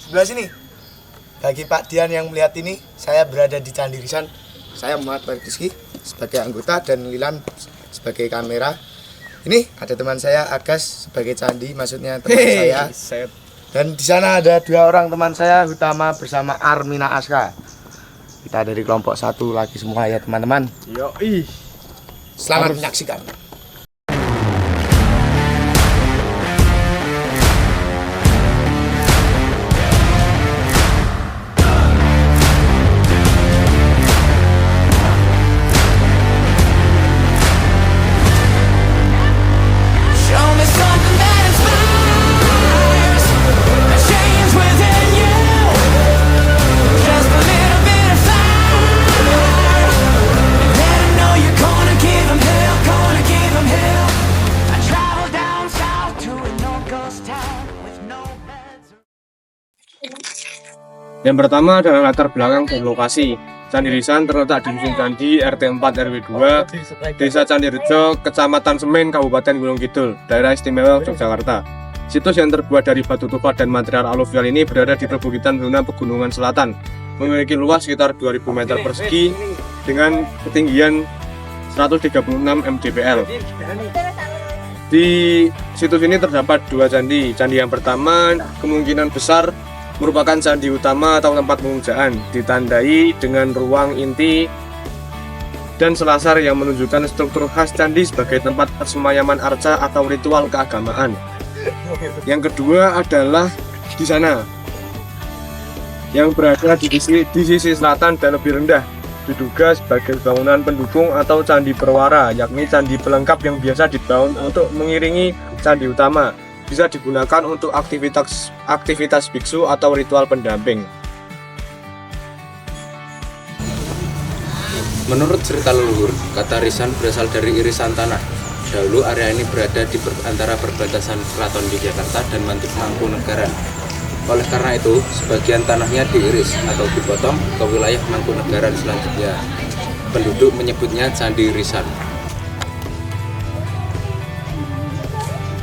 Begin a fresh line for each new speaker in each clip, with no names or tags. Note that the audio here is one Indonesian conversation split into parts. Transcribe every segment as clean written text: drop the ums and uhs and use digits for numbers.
sebelah sini. Bagi Pak Dian yang melihat ini, saya berada di Candi Risan. Saya Muhammad Rizky sebagai anggota dan Lilan sebagai kamera. Ini ada teman saya Agas sebagai candi, maksudnya teman saya. Dan di sana ada 2 orang teman saya, Utama bersama Armina Aska. Kita dari kelompok 1 lagi semua ya teman-teman.
Yoi.
Selamat menyaksikan.
Yang pertama adalah latar belakang dan lokasi. Candi Risan terletak di Dusun Candi, RT 4 RW 2, Desa Candirejo, Kecamatan Semen, Kabupaten Gunung Kidul, Daerah Istimewa Yogyakarta. Situs yang terbuat dari batu tufa dan material aluvial ini berada di perbukitan zona pegunungan selatan, memiliki luas sekitar 2000 meter persegi dengan ketinggian 136 mdpl. Di situs ini terdapat 2 candi. Candi yang pertama kemungkinan besar merupakan candi utama atau tempat pemujaan, ditandai dengan ruang inti dan selasar yang menunjukkan struktur khas candi sebagai tempat persemayaman arca atau ritual keagamaan. Yang kedua adalah di sana, yang berada di sisi selatan dan lebih rendah, diduga sebagai bangunan pendukung atau candi perwara, yakni candi pelengkap yang biasa dibangun untuk mengiringi candi utama. Bisa digunakan untuk aktivitas biksu atau ritual pendamping.
Menurut cerita leluhur, kata Risan berasal dari irisan tanah. Dahulu area ini berada di antara perbatasan Keraton Yogyakarta dan Mangkunegaran. Oleh karena itu, sebagian tanahnya diiris atau dipotong ke wilayah Mangkunegaran selanjutnya. Penduduk menyebutnya Candi Risan.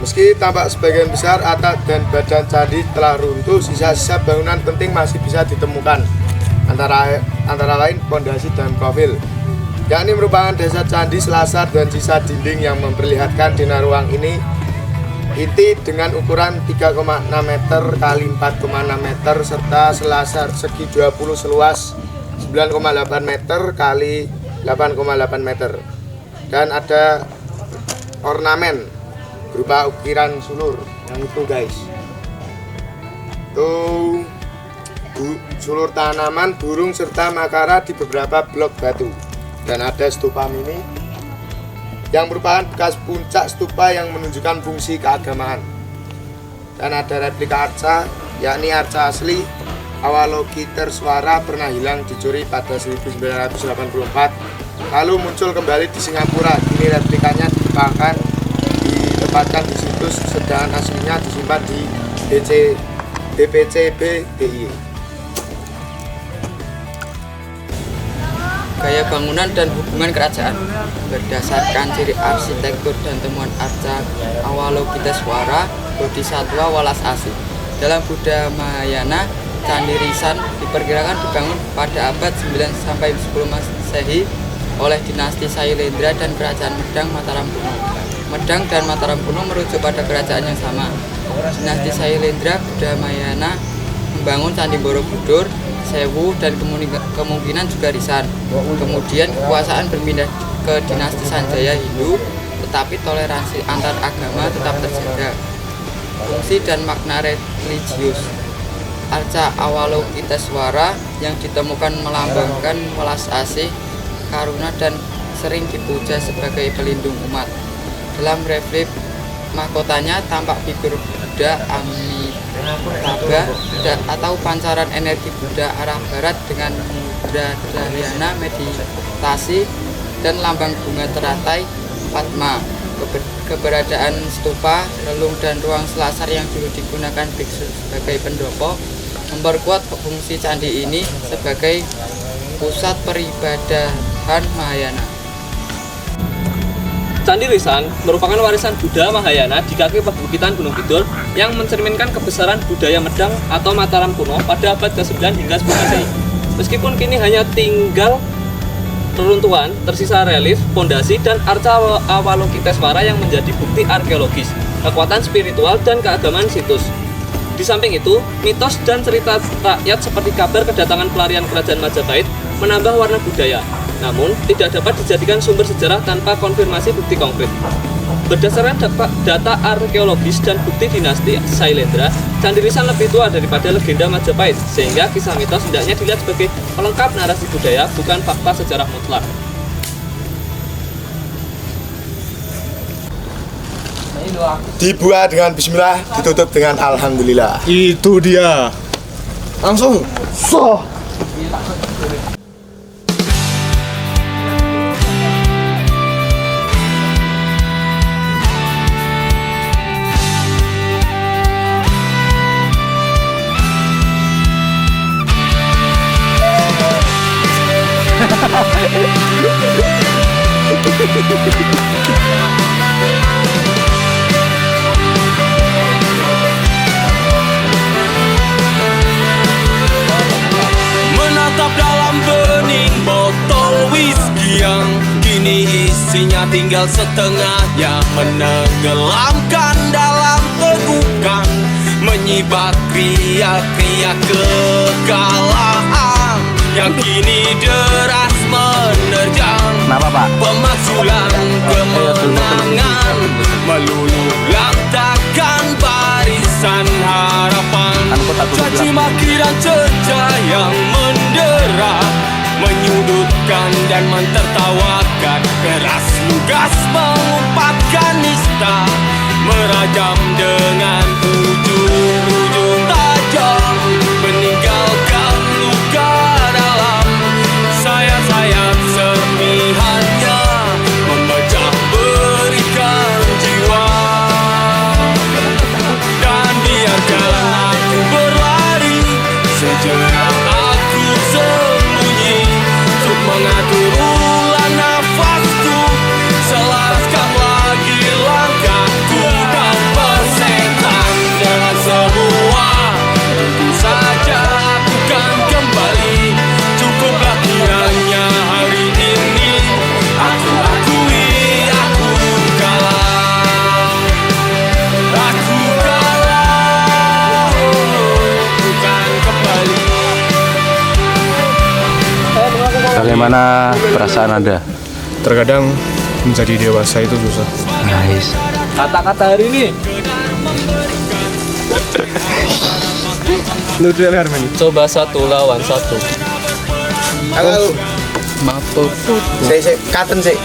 Meski tampak sebagian besar atap dan badan candi telah runtuh, sisa-sisa bangunan penting masih bisa ditemukan, antara lain pondasi dan profil, yakni merupakan dasar candi, selasar, dan sisa dinding yang memperlihatkan zona ruang ini inti dengan ukuran 3,6 meter x 4,6 meter serta selasar segi 20 seluas 9,8 meter x 8,8 meter, dan ada ornamen berupa ukiran sulur yang itu guys, tuh sulur tanaman, burung serta makara di beberapa blok batu, dan ada stupa mini yang merupakan bekas puncak stupa yang menunjukkan fungsi keagamaan, dan ada replika arca, yakni arca asli Awalokiteswara pernah hilang dicuri pada 1984 lalu muncul kembali di Singapura. Kini replikanya ditempatkan di situs, sedangkan aslinya disimpan di BPCB DIY.
Gaya bangunan dan hubungan kerajaan berdasarkan ciri arsitektur dan temuan arca Awalokiteswara Bodhisattva Walas Asih. Dalam Buddha Mahayana, Candi Risan diperkirakan dibangun pada abad 9 sampai 10 Masehi oleh dinasti Sailendra dan kerajaan Medang Mataram kuno. Medang dan Mataram kuno merujuk pada kerajaan yang sama. Dinasti Sailendra Buddha Mahayana membangun Candi Borobudur, Sewu, dan kemungkinan juga Risan. Kemudian kekuasaan berpindah ke dinasti Sanjaya Hindu, tetapi toleransi antar agama tetap terjaga. Fungsi dan makna religius arca Awalokiteswara yang ditemukan melambangkan welas asih, karuna, dan sering dipuja sebagai pelindung umat. Dalam relief mahkotanya tampak figur Buddha Amitabha atau pancaran energi Buddha arah barat dengan mudra dhyana meditasi dan lambang bunga teratai Padma. Keberadaan stupa, relung, dan ruang selasar yang dulu digunakan biksu sebagai pendopo memperkuat fungsi candi ini sebagai pusat peribadahan Mahayana.
Candi Risan merupakan warisan Buddha Mahayana di kaki perbukitan Gunung Kidul yang mencerminkan kebesaran budaya Medang atau Mataram kuno pada abad ke-9 hingga 10 Masehi. Meskipun kini hanya tinggal reruntuhan, tersisa relief, pondasi, dan arca Avalokitesvara yang menjadi bukti arkeologis, kekuatan spiritual, dan keagamaan situs. Di samping itu, mitos dan cerita rakyat seperti kabar kedatangan pelarian kerajaan Majapahit menambah warna budaya. Namun, tidak dapat dijadikan sumber sejarah tanpa konfirmasi bukti konkret. Berdasarkan data arkeologis dan bukti dinasti Sailendra, Candi Risan lebih tua daripada legenda Majapahit, sehingga kisah mitos hendaknya dilihat sebagai pelengkap narasi budaya, bukan fakta sejarah mutlak.
Dibuat dengan bismillah, ditutup dengan alhamdulillah.
Itu dia.
Langsung. So.
Menatap dalam bening botol whisky yang kini isinya tinggal setengahnya, menenggelamkan dalam tegukan, menyibak riak-riak kekalahan yang kini deras menerjang.
Kenapa, Pak?
Pemakzulan kemenangan meluluh lantakan barisan harapan. Caci maki dan cerca yang mendera, menyudutkan dan mentertawakan, keras lugas mengumpat nista, merajam dengan ujung-ujung tajam, meninggalkan luka dalam sayap-sayap serpihannya, memecah berikan jiwa. Dan biarkan aku berlari, sejenak aku sembunyi, untuk mengatur ulang nafasku, selaskan lagi langkahku dan bersetan dengan semua. Tentu saja aku kan kembali, cukuplah kiranya hari ini aku akui aku kalah. Aku kalah, bukan kembali.
Bagaimana perasaan Anda?
Terkadang menjadi dewasa itu susah.
Nice.
Kata-kata hari ini,
Lu lihat Harmony.
coba 1 lawan 1.
Halo. Katen sih.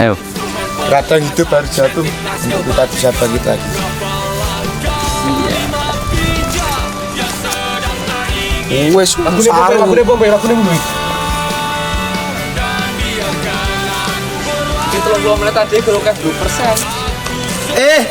Ayo.
Kadang hidup harus jatuh untuk kita bisa bangkit lagi. Wes,
Aku nih bom, aku nih bom.
Di 30 menit tadi gerokeh 2%.
Eh,